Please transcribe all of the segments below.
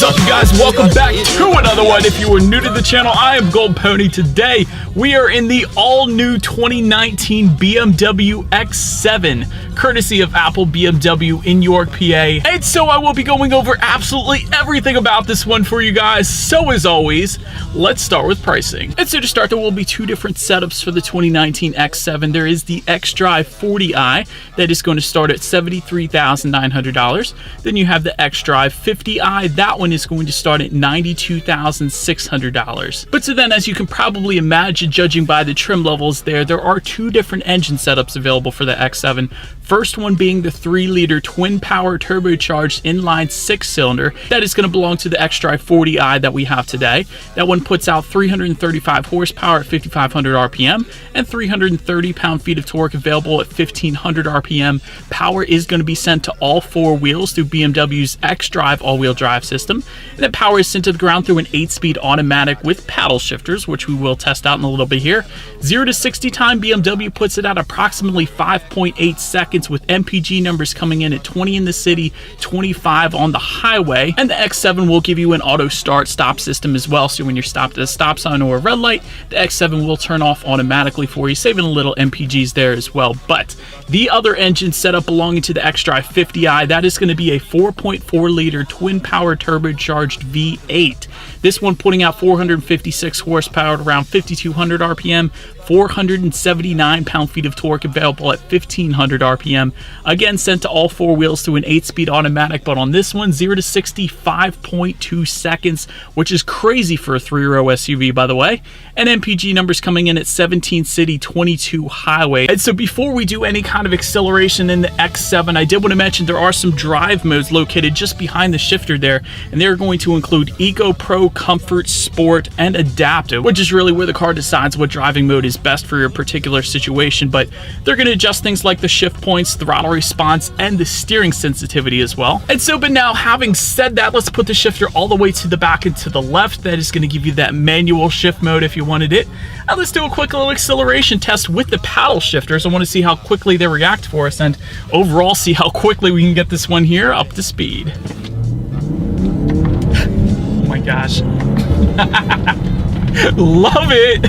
What's up, you guys? Welcome back to another one. If you are new to the channel, I am Gold Pony. Today, we are in the all-new 2019 BMW X7, courtesy of Apple BMW in York, PA. And so I will be going over absolutely everything about this one for you guys. So as always, let's start with pricing. And so to start, there will be two different setups for the 2019 X7. There is the xDrive 40i that is going to start at $73,900. Then you have the xDrive 50i. That one is going to start at $92,600. But so then, as you can probably imagine, judging by the trim levels there are two different engine setups available for the X7. First one being the 3-liter twin-power turbocharged inline 6-cylinder. That is going to belong to the xDrive 40i that we have today. That one puts out 335 horsepower at 5,500 RPM and 330 pound-feet of torque available at 1,500 RPM. Power is going to be sent to all four wheels through BMW's xDrive all-wheel drive system. And that power is sent to the ground through an 8-speed automatic with paddle shifters, which we will test out in a little bit here. 0 to 60 time, BMW puts it at approximately 5.8 seconds, with MPG numbers coming in at 20 in the city, 25 on the highway. And the X7 will give you an auto start stop system as well, so when you're stopped at a stop sign or a red light, the X7 will turn off automatically for you, saving a little MPGs there as well. But the other engine setup belonging to the xDrive 50i, that is going to be a 4.4 liter twin power turbocharged V8. This one putting out 456 horsepower at around 5,200 RPM, 479 pound-feet of torque available at 1,500 RPM. Again, sent to all four wheels through an 8-speed automatic, but on this one, 0 to 60, 5.2 seconds, which is crazy for a 3-row SUV, by the way. And MPG numbers coming in at 17 city, 22 highway. And so before we do any kind of acceleration in the X7, I did want to mention there are some drive modes located just behind the shifter there, and they're going to include Eco, Pro, Comfort, Sport, and Adaptive, which is really where the car decides what driving mode is best for your particular situation. But they're going to adjust things like the shift points, throttle response, and the steering sensitivity as well. And so, but now having said that, let's put the shifter all the way to the back and to the left. That is going to give you that manual shift mode if you wanted it. And let's do a quick little acceleration test with the paddle shifters. I want to see how quickly they react for us, and overall see how quickly we can get this one here up to speed. Oh my gosh. Love it.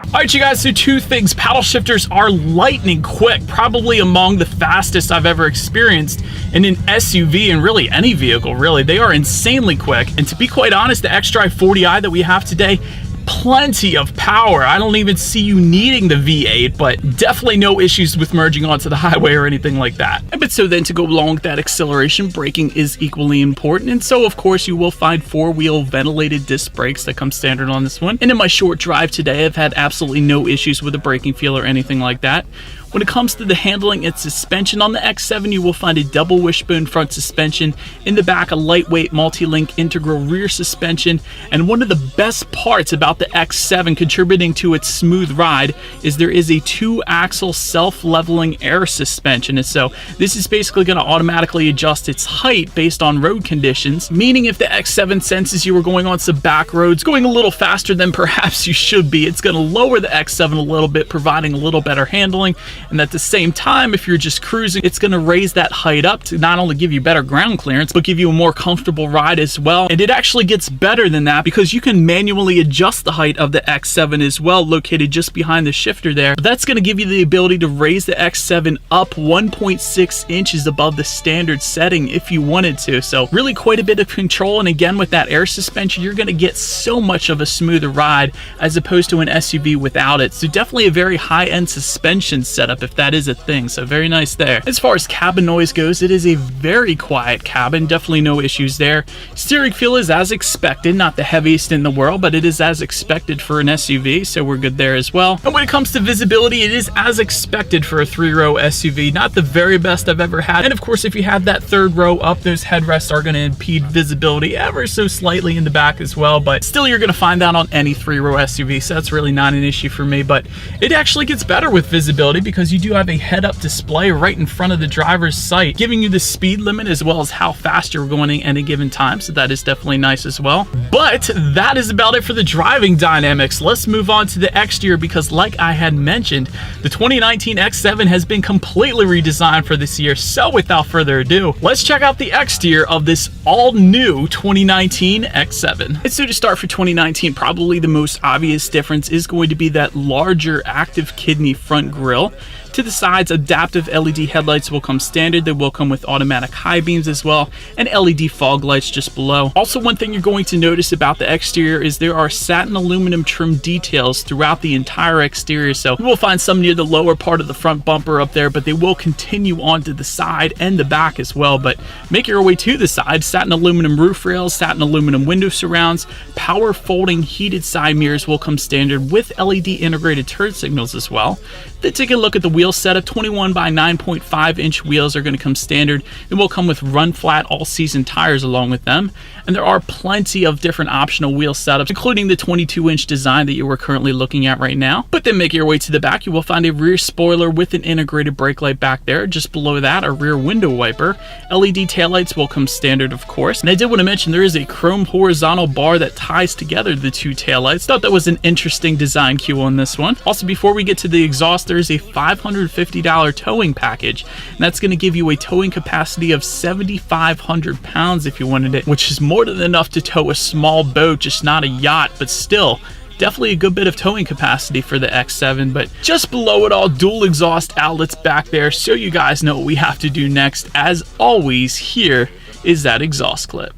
Alright, you guys, so two things. Paddle shifters are lightning quick, probably among the fastest I've ever experienced in an SUV, and really any vehicle, really. They are insanely quick. And to be quite honest, the xDrive 40i that we have today, plenty of power. I don't even see you needing the V8, but definitely no issues with merging onto the highway or anything like that. But so then, to go along with that acceleration, braking is equally important. And so, of course, you will find 4-wheel ventilated disc brakes that come standard on this one. And in my short drive today, I've had absolutely no issues with the braking feel or anything like that. When it comes to the handling and suspension on the X7, you will find a double wishbone front suspension. In the back, a lightweight multi-link integral rear suspension. And one of the best parts about the X7 contributing to its smooth ride is there is a 2-axle self-leveling air suspension. And so this is basically going to automatically adjust its height based on road conditions, meaning if the X7 senses you are going on some back roads, going a little faster than perhaps you should be, it's going to lower the X7 a little bit, providing a little better handling. And at the same time, if you're just cruising, it's going to raise that height up to not only give you better ground clearance, but give you a more comfortable ride as well. And it actually gets better than that, because you can manually adjust the height of the X7 as well, located just behind the shifter there. But that's going to give you the ability to raise the X7 up 1.6 inches above the standard setting if you wanted to. So really quite a bit of control. And again, with that air suspension, you're going to get so much of a smoother ride as opposed to an SUV without it. So definitely a very high-end suspension setup, if that is a thing. So very nice there. As far as cabin noise goes, it is a very quiet cabin. Definitely no issues there. Steering feel is as expected, not the heaviest in the world, but it is as expected for an SUV, so we're good there as well. And when it comes to visibility, it is as expected for a 3-row SUV. Not the very best I've ever had. And of course, if you have that 3rd row up, those headrests are going to impede visibility ever so slightly in the back as well, but still you're going to find that on any 3-row SUV, so that's really not an issue for me. But it actually gets better with visibility, because because you do have a head-up display right in front of the driver's sight, giving you the speed limit as well as how fast you're going at any given time, so that is definitely nice as well. But that is about it for the driving dynamics. Let's move on to the exterior, because like I had mentioned, the 2019 X7 has been completely redesigned for this year. So without further ado, let's check out the exterior of this all-new 2019 X7. And so to start for 2019, probably the most obvious difference is going to be that larger active kidney front grille. To the sides, adaptive LED headlights will come standard. They will come with automatic high beams as well, and LED fog lights just below. Also, one thing you're going to notice about the exterior is there are satin aluminum trim details throughout the entire exterior. So you will find some near the lower part of the front bumper up there, but they will continue on to the side and the back as well. But make your way to the side, satin aluminum roof rails, satin aluminum window surrounds, power folding heated side mirrors will come standard with LED integrated turn signals as well. Then take a look at the wheel setup. 21 by 9.5 inch wheels are going to come standard. It will come with run flat all season tires along with them. And there are plenty of different optional wheel setups, including the 22-inch design that you are currently looking at right now. But then make your way to the back, you will find a rear spoiler with an integrated brake light back there. Just below that, a rear window wiper. LED taillights will come standard, of course. And I did want to mention there is a chrome horizontal bar that ties together the two taillights. Thought that was an interesting design cue on this one. Also, before we get to the exhaust, there is a $550 towing package, and that's going to give you a towing capacity of 7,500 pounds if you wanted it, which is more than enough to tow a small boat, just not a yacht, but still definitely a good bit of towing capacity for the X7. But just below it all, dual exhaust outlets back there, so you guys know what we have to do next. As always, here is that exhaust clip.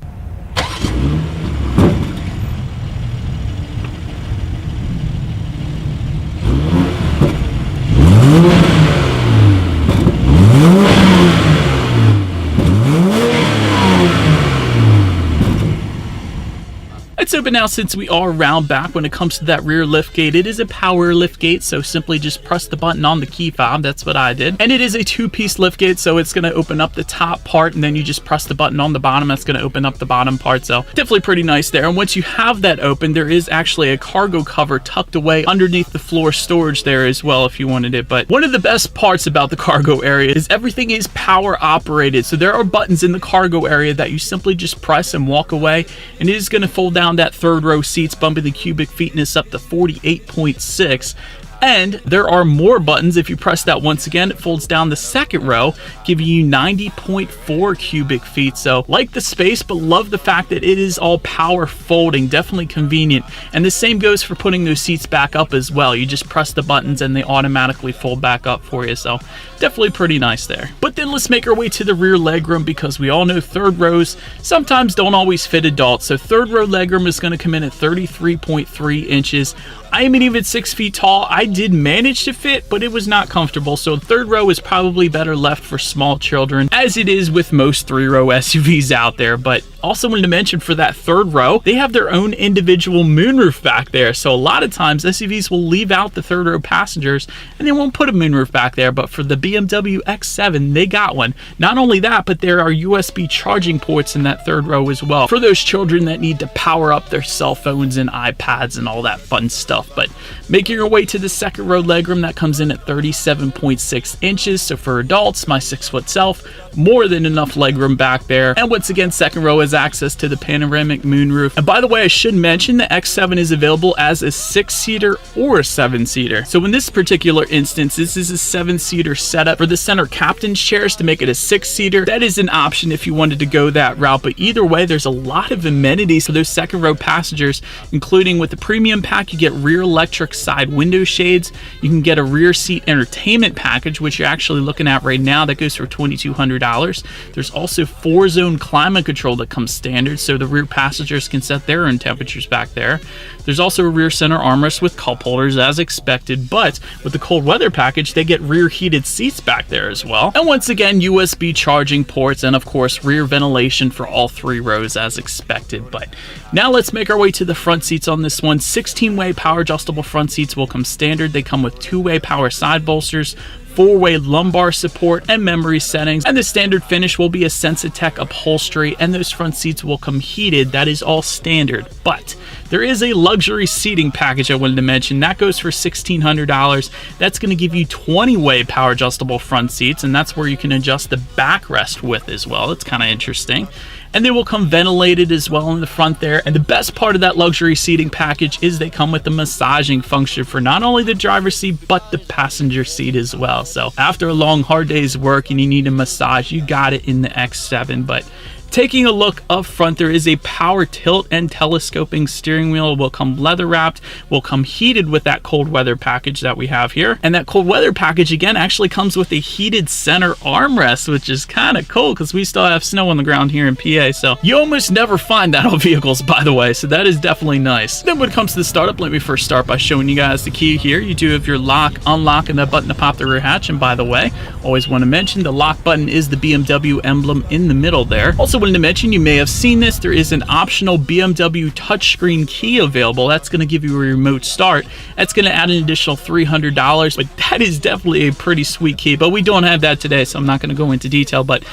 It's open now since we are round back. When it comes to that rear lift gate, it is a power lift gate, so simply just press the button on the key fob. That's what I did. And it is a two-piece lift gate, so it's going to open up the top part, and then you just press the button on the bottom. That's going to open up the bottom part, so definitely pretty nice there. And once you have that open, there is actually a cargo cover tucked away underneath the floor storage there as well if you wanted it. But one of the best parts about the cargo area is everything is power operated. So there are buttons in the cargo area that you simply just press and walk away, and it is going to fold down that third row seats, bumping the cubic feetness up to 48.6. And there are more buttons. If you press that once again, it folds down the second row, giving you 90.4 cubic feet. So like the space, but love the fact that it is all power folding. Definitely convenient. And the same goes for putting those seats back up as well. You just press the buttons and they automatically fold back up for you. So definitely pretty nice there. But then let's make our way to the rear legroom, because we all know third rows sometimes don't always fit adults. So third row legroom is going to come in at 33.3 inches. I am even 6 feet tall. I did manage to fit, but it was not comfortable. So third row is probably better left for small children, as it is with most 3-row SUVs out there. But also wanted to mention, for that third row, they have their own individual moonroof back there. So a lot of times SUVs will leave out the third row passengers and they won't put a moonroof back there. But for the BMW X7, they got one. Not only that, but there are USB charging ports in that third row as well, for those children that need to power up their cell phones and iPads and all that fun stuff. But making your way to the second row legroom, that comes in at 37.6 inches. So for adults, my 6-foot self, more than enough legroom back there. And once again, second row has access to the panoramic moonroof. And by the way, I should mention the X7 is available as a 6-seater or a 7-seater. So in this particular instance, this is a 7-seater setup. For the center captain's chairs, to make it a 6-seater, that is an option if you wanted to go that route. But either way, there's a lot of amenities for those second row passengers, including with the premium pack, you get rear electric side window shades. You can get a rear seat entertainment package, which you're actually looking at right now. That goes for $2,200. There's also 4-zone climate control that comes standard, so the rear passengers can set their own temperatures back there. There's also a rear center armrest with cup holders as expected, but with the cold weather package, they get rear heated seats back there as well. And once again, USB charging ports, and of course, rear ventilation for all 3 rows as expected. But now let's make our way to the front seats on this one. 16-way power adjustable front seats will come standard. They come with 2-way power side bolsters, 4-way lumbar support and memory settings, and the standard finish will be a Sensitech upholstery, and those front seats will come heated. That is all standard, but there is a luxury seating package I wanted to mention. That goes for $1,600. That's going to give you 20-way power adjustable front seats, and that's where you can adjust the backrest width as well. It's kind of interesting. And they will come ventilated as well in the front there. And the best part of that luxury seating package is they come with the massaging function for not only the driver's seat, but the passenger seat as well. So after a long, hard day's work and you need a massage, you got it in the X7. But taking a look up front, there is a power tilt and telescoping steering wheel. It will come leather wrapped, will come heated with that cold weather package that we have here. And that cold weather package again actually comes with a heated center armrest, which is kind of cool because we still have snow on the ground here in PA. So you almost never find that on vehicles, by the way. So that is definitely nice. Then when it comes to the startup, let me first start by showing you guys the key here. You do have your lock, unlock, and that button to pop the rear hatch. And by the way, always want to mention the lock button is the BMW emblem in the middle there. Also wanted to mention, you may have seen this, there is an optional BMW touchscreen key available. That's going to give you a remote start. That's going to add an additional $300, but that is definitely a pretty sweet key. But we don't have that today, so I'm not going to go into detail. But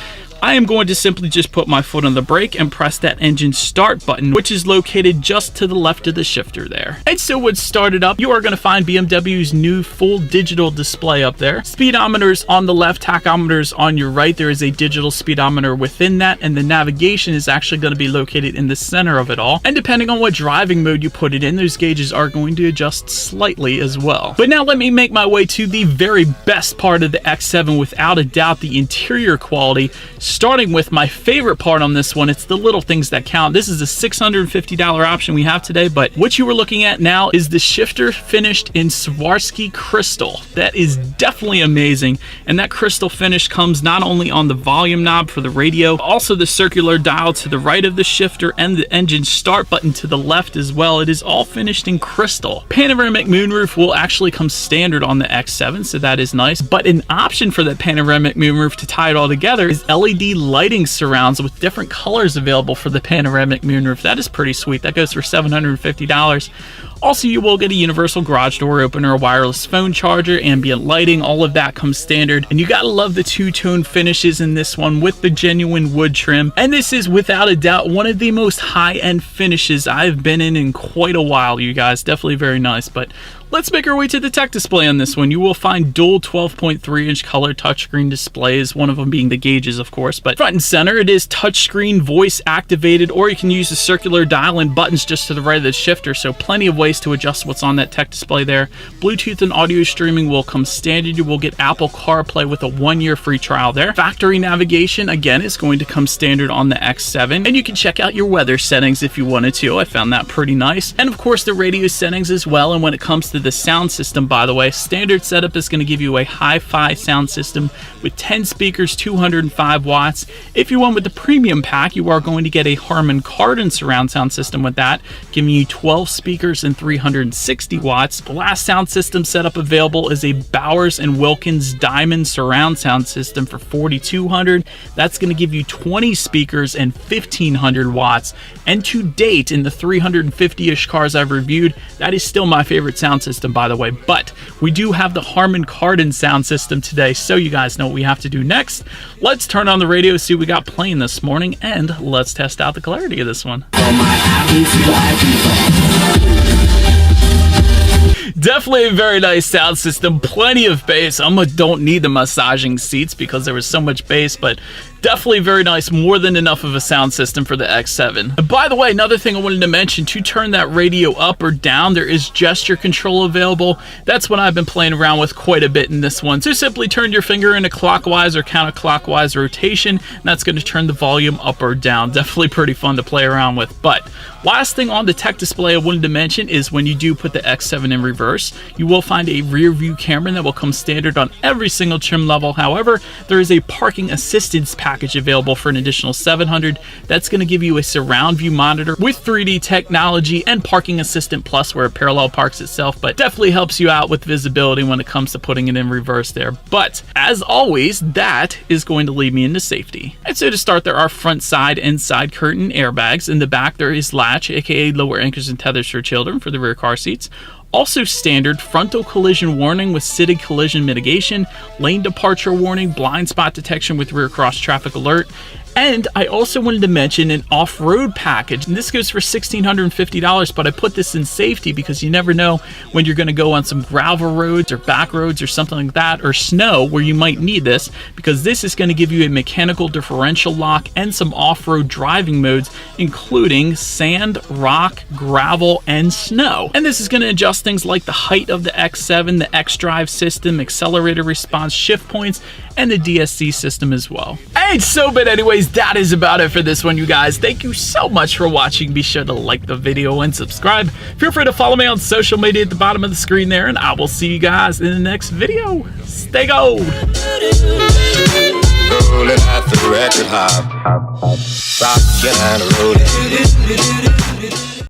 I am going to simply just put my foot on the brake and press that engine start button, which is located just to the left of the shifter there. And so when started up, you are going to find BMW's new full digital display up there. Speedometers on the left, tachometers on your right. There is a digital speedometer within that, and the navigation is actually going to be located in the center of it all. And depending on what driving mode you put it in, those gauges are going to adjust slightly as well. But now let me make my way to the very best part of the X7, without a doubt, the interior quality. Starting with my favorite part on this one, it's the little things that count. This is a $650 option we have today, but what you were looking at now is the shifter finished in Swarovski crystal. That is definitely amazing, and that crystal finish comes not only on the volume knob for the radio, but also the circular dial to the right of the shifter and the engine start button to the left as well. It is all finished in crystal. Panoramic moonroof will actually come standard on the X7, so that is nice, but an option for that panoramic moonroof to tie it all together is LED lighting surrounds with different colors available for the panoramic moonroof. That is pretty sweet. That goes for $750. Also, you will get a universal garage door opener, a wireless phone charger, ambient lighting. All of that comes standard. And you gotta love the two-tone finishes in this one with the genuine wood trim. And this is without a doubt one of the most high-end finishes I've been in quite a while, you guys. Definitely very nice. But let's make our way to the tech display on this one. You will find dual 12.3-inch color touchscreen displays, one of them being the gauges, of course. But front and center, it is touchscreen voice activated, or you can use the circular dial and buttons just to the right of the shifter. So plenty of ways to adjust what's on that tech display there. Bluetooth and audio streaming will come standard. You will get Apple CarPlay with a 1-year free trial there. Factory navigation, again, is going to come standard on the X7. And you can check out your weather settings if you wanted to. I found that pretty nice. And of course, the radio settings as well. And when it comes to the sound system, by the way, standard setup is going to give you a hi-fi sound system with 10 speakers, 205 watts. If you went with the premium pack, you are going to get a Harman Kardon surround sound system with that, giving you 12 speakers and 360 watts. The last sound system setup available is a Bowers & Wilkins Diamond surround sound system for $4,200. That's going to give you 20 speakers and 1,500 watts. And to date, in the 350-ish cars I've reviewed, that is still my favorite sound system, by the way. But we do have the Harman Kardon sound system today, so you guys know what we have to do next. Let's turn on the radio, see what we got playing this morning, and let's test out the clarity of this one. Definitely a very nice sound system, plenty of bass. I almost don't need the massaging seats because there was so much bass, but definitely very nice, more than enough of a sound system for the X7. And by the way, another thing I wanted to mention, to turn that radio up or down, there is gesture control available. That's what I've been playing around with quite a bit in this one. So simply turn your finger in a clockwise or counterclockwise rotation, and that's going to turn the volume up or down. Definitely pretty fun to play around with. But last thing on the tech display I wanted to mention is when you do put the X7 in reverse, you will find a rear view camera that will come standard on every single trim level. However, there is a parking assistance package available for an additional $700. That's going to give you a surround view monitor with 3D technology and Parking Assistant Plus, where it parallel parks itself, but definitely helps you out with visibility when it comes to putting it in reverse there. But as always, that is going to lead me into safety. And so to start, there are front, side, and side curtain airbags. In the back, there is latch, aka lower anchors and tethers for children for the rear car seats. Also standard, frontal collision warning with city collision mitigation, lane departure warning, blind spot detection with rear cross traffic alert. And I also wanted to mention an off-road package, and this goes for $1,650, but I put this in safety because you never know when you're going to go on some gravel roads or back roads or something like that, or snow where you might need this, because this is going to give you a mechanical differential lock and some off-road driving modes, including sand, rock, gravel, and snow. And this is going to adjust things like the height of the X7, the X-Drive system, accelerator response, shift points, and the DSC system as well. But anyways, that is about it for this one, you guys. Thank you so much for watching. Be sure to like the video and subscribe. Feel free to follow me on social media at the bottom of the screen there, and I will see you guys in the next video. Stay gold. Rolling out the record hop, rockin' and rollin'.